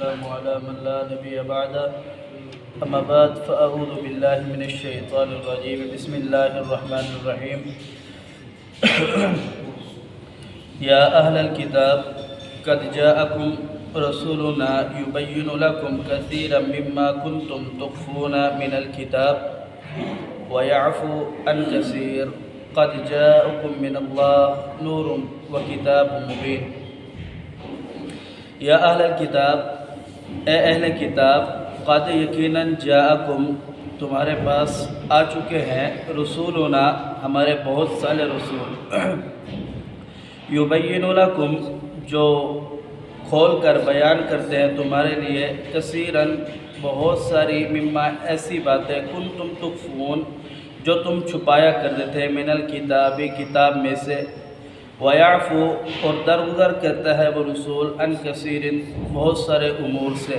والسلام على من لا نبي بعده أما بعد فأعوذ بالله من الشيطان الرجيم بسم الله الرحمن الرحيم يا أهل الكتاب قد جاءكم رسولنا يبين لكم كثيرا مما كنتم تخفون من الكتاب ويعفو عن كثير قد جاءكم من الله نور وكتاب مبين یا اہل الکتاب، اے اہل کتاب، قد یقیناً جاءکم تمہارے پاس آ چکے ہیں رسولنا ہمارے بہت سارے رسول یبین لکم جو کھول کر بیان کرتے ہیں تمہارے لیے کثیراً بہت ساری مما ایسی باتیں کنتم تخفون جو تم چھپایا کرتے تھے من الکتاب کتاب میں سے ویعفو اور درگزر کرتا ہے وہ رسول عن کثیر بہت سارے امور سے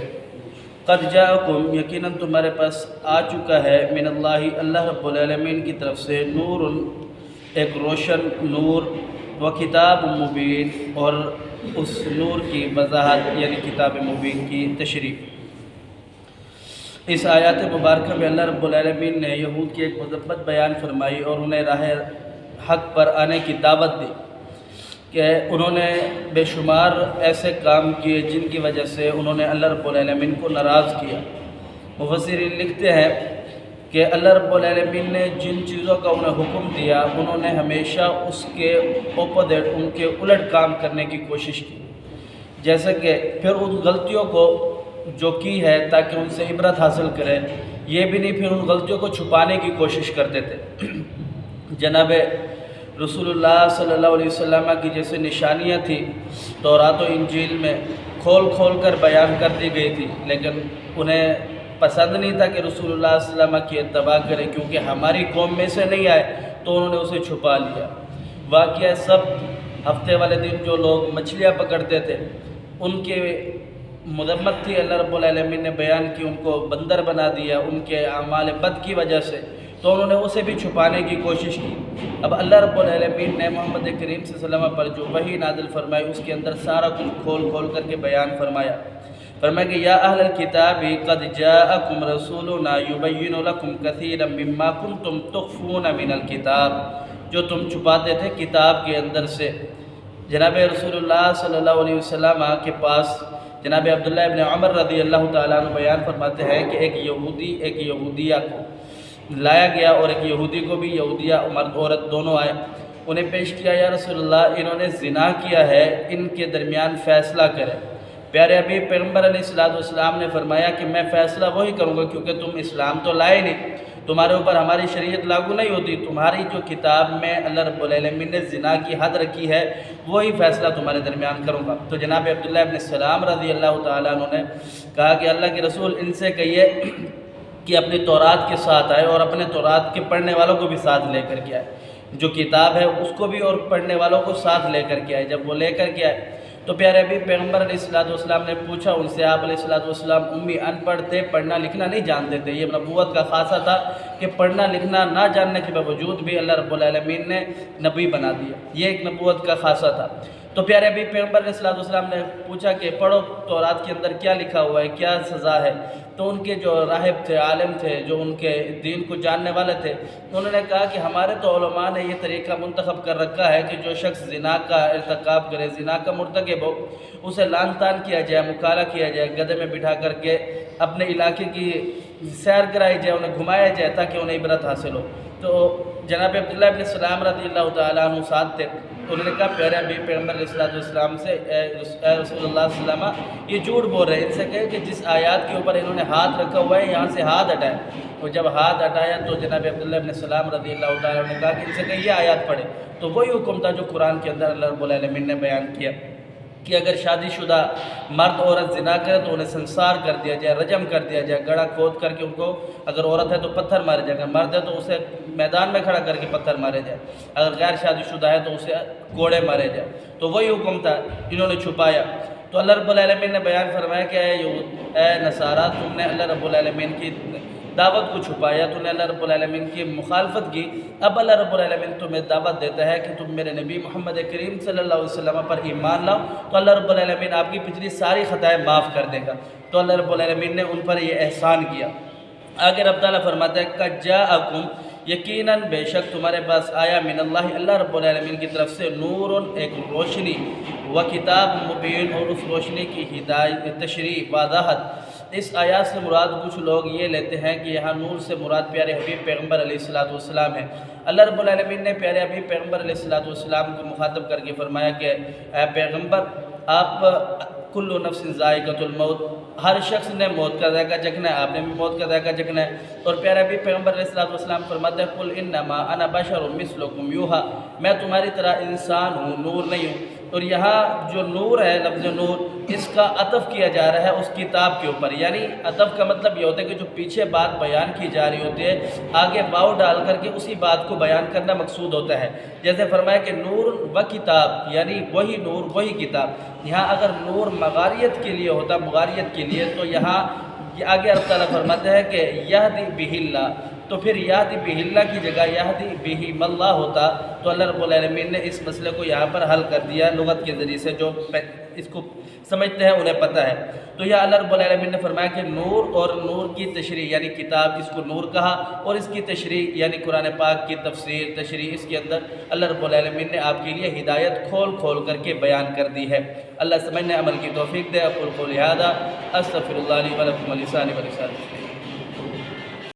قد جاءکم یقیناً تمہارے پاس آ چکا ہے من اللہ رب العالمین کی طرف سے نور ایک روشن نور و کتاب مبین اور اس نور کی وضاحت یعنی کتاب مبین کی تشریح۔ اس آیات مبارکہ میں اللہ رب العالمین نے یہود کی ایک مذمت بیان فرمائی اور انہیں راہ حق پر آنے کی دعوت دی کہ انہوں نے بے شمار ایسے کام کیے جن کی وجہ سے انہوں نے اللہ رب العالمین کو ناراض کیا۔ مفسرین لکھتے ہیں کہ اللہ رب العالمین نے جن چیزوں کا انہیں حکم دیا انہوں نے ہمیشہ اس کے اپوزٹ ان کے الٹ کام کرنے کی کوشش کی، جیسے کہ پھر ان غلطیوں کو جو کی ہے تاکہ ان سے عبرت حاصل کرے، یہ بھی نہیں، پھر ان غلطیوں کو چھپانے کی کوشش کرتے تھے۔ جناب رسول اللہ صلی اللہ علیہ وسلم کی جیسے نشانیاں تھیں تورات و انجیل میں کھول کھول کر بیان کر دی گئی تھی، لیکن انہیں پسند نہیں تھا کہ رسول اللہ صلی اللہ علیہ وسلم کی اتباع کرے، کیونکہ ہماری قوم میں سے نہیں آئے تو انہوں نے اسے چھپا لیا۔ واقعہ سب ہفتے والے دن جو لوگ مچھلیاں پکڑتے تھے ان کے مذمت تھی، اللہ رب العالمین نے بیان کی، ان کو بندر بنا دیا ان کے اعمال بد کی وجہ سے، تو انہوں نے اسے بھی چھپانے کی کوشش کی۔ اب اللہ رب العالمین نے محمد کریم صلی اللہ علیہ وسلم پر جو وحی نازل فرمائی اس کے اندر سارا کچھ کھول کھول کر کے بیان فرمایا کہ یا اہل الکتاب قد جاءکم رسولنا یبین لکم کثیرا مما کنتم تخفون من الکتاب، جو تم چھپاتے تھے کتاب کے اندر سے۔ جناب رسول اللہ صلی اللہ علیہ وسلم کے پاس جناب عبداللہ ابن عمر رضی اللہ تعالیٰ عنہ بیان فرماتے ہیں کہ ایک یہودی ایک یہودیہ کو لایا گیا، اور ایک یہودی کو بھی، یہودیہ مرد عورت دونوں آئے، انہیں پیش کیا، یا رسول اللہ انہوں نے زنا کیا ہے، ان کے درمیان فیصلہ کرے۔ پیارے حبیب پیغمبر علیہ السلام نے فرمایا کہ میں فیصلہ وہی کروں گا کیونکہ تم اسلام تو لائے نہیں، تمہارے اوپر ہماری شریعت لاگو نہیں ہوتی، تمہاری جو کتاب میں اللہ رب العالمین نے زنا کی حد رکھی ہے وہی فیصلہ تمہارے درمیان کروں گا۔ تو جناب عبداللہ ابن السلام رضی اللہ تعالیٰ عنہ نے کہا کہ اللہ کے رسول ان سے کہیے کہ اپنی تورات کے ساتھ آئے اور اپنے تورات کے پڑھنے والوں کو بھی ساتھ لے کر کے آئے، جو کتاب ہے اس کو بھی اور پڑھنے والوں کو ساتھ لے کر کے آئے۔ جب وہ لے کر کے آئے تو پیارے حبیب پیغمبر علیہ السلام نے پوچھا ان سے، آپ علیہ السلام امی ان پڑھ تھے، پڑھنا لکھنا نہیں جانتے تھے، یہ نبوت کا خاصہ تھا کہ پڑھنا لکھنا نہ جاننے کے باوجود بھی اللہ رب العالمین نے نبی بنا دیا، یہ ایک نبوت کا خاصہ تھا۔ تو پیارے حبیب پیغمبر علیہ السلام نے پوچھا کہ پڑھو تورات کے اندر کیا لکھا ہوا ہے، کیا سزا ہے؟ تو ان کے جو راہب تھے، عالم تھے، جو ان کے دین کو جاننے والے تھے، انہوں نے کہا کہ ہمارے تو علماء نے یہ طریقہ منتخب کر رکھا ہے کہ جو شخص زنا کا ارتکاب کرے، زنا کا مرتکب ہو، اسے لعن طعن کیا جائے، مکالہ کیا جائے، گدھے میں بٹھا کر کے اپنے علاقے کی سیر کرائی جائے، انہیں گھمایا جائے تاکہ انہیں عبرت حاصل ہو۔ تو جناب عبداللہ ابن السلام رضی اللہ تعالیٰ عنہ ساتھ تھے، انہوں نے کہا پیارے حبیب پیغمبر علیہ السلام سے، اے رسول اللہ صلی اللہ علیہ وسلم یہ جھوٹ بول رہے ہیں، ان سے کہے کہ جس آیات کے اوپر انہوں نے ہاتھ رکھا ہوا ہے یہاں سے ہاتھ ہٹائے۔ اور جب ہاتھ ہٹایا تو جناب عبداللہ ابن السلام رضی اللہ تعالیٰ عنہ نے کہا کہ ان سے کہے یہ آیات پڑھے، تو وہی حکم تھا جو قرآن کے اندر اللہ رب العالمین نے بیان کیا کہ اگر شادی شدہ مرد عورت زنا کرے تو انہیں سنسار کر دیا جائے، رجم کر دیا جائے، گڑھا کھود کر کے ان کو، اگر عورت ہے تو پتھر مارے جائے، اگر مرد ہے تو اسے میدان میں کھڑا کر کے پتھر مارے جائے، اگر غیر شادی شدہ ہے تو اسے کوڑے مارے جائے۔ تو وہی حکم تھا، انہوں نے چھپایا۔ تو اللہ رب العالمین نے بیان فرمایا کہ اے نصارہ، تم نے اللہ رب العالمین کی دعوت کو چھپایا، تو نے اللہ رب العالمین کی مخالفت کی، اب اللہ رب العالمین تمہیں دعوت دیتا ہے کہ تم میرے نبی محمد کریم صلی اللہ علیہ وسلم پر ایمان لاؤ، تو اللہ رب العالمین آپ کی پچھلی ساری خطائیں معاف کر دے گا۔ تو اللہ رب العالمین نے ان پر یہ احسان کیا۔ آگے رب تعالیٰ فرماتا ہے قَدْ جَاءَكُمْ، یقیناً بے شک تمہارے پاس آیا من اللہ رب العالمین کی طرف سے نور، ایک روشنی، و کتاب مبین، اور اس روشنی کی ہدایت، تشریح، وضاحت۔ اس آیات سے مراد کچھ لوگ یہ لیتے ہیں کہ یہاں نور سے مراد پیارے حبیب پیغمبر علیہ السلام ہے۔ اللہ رب العالمین نے پیارے حبیب پیغمبر علیہ السلام کو مخاطب کر کے فرمایا کہ اے پیغمبر، آپ کل نفس ذائقۃ الموت، ہر شخص نے موت کا ذائقہ چکھنا ہے، آپ نے بھی موت کا ذائقہ چکھنا ہے۔ اور پیارے حبیب پیغمبر علیہ السلام فرماتے ہیں قل انما انا بشر مثلکم یوحیٰ، میں تمہاری طرح انسان ہوں، نور نہیں ہوں۔ اور یہاں جو نور ہے، لفظ نور، اس کا عطف کیا جا رہا ہے اس کتاب کے اوپر، یعنی عطف کا مطلب یہ ہوتا ہے کہ جو پیچھے بات بیان کی جا رہی ہوتی ہے، آگے واو ڈال کر کے اسی بات کو بیان کرنا مقصود ہوتا ہے۔ جیسے فرمایا کہ نور و کتاب، یعنی وہی نور وہی کتاب۔ یہاں اگر نور مغاریت کے لیے ہوتا، مغاریت کے لیے، تو یہاں آگے اللہ تعالیٰ فرماتے ہیں کہ یہدی بہ اللہ، تو پھر یہدی بہ اللہ کی جگہ یہدی بہ اللہ ہوتا، تو اللہ رب العالمین نے اس مسئلے کو یہاں پر حل کر دیا لغت کے ذریعے سے، جو اس کو سمجھتے ہیں انہیں پتہ ہے۔ تو یہ اللہ رب العالمین نے فرمایا کہ نور، اور نور کی تشریح یعنی کتاب، اس کو نور کہا، اور اس کی تشریح یعنی قرآن پاک کی تفسیر، تشریح، اس کے اندر اللہ رب العالمین نے آپ کے لیے ہدایت کھول کھول کر کے بیان کر دی ہے۔ اللہ سمجھنے عمل کی توفیق دے۔ اقول قولی ھذا استغفر اللہ لی ولکم ولسائر المسلمین۔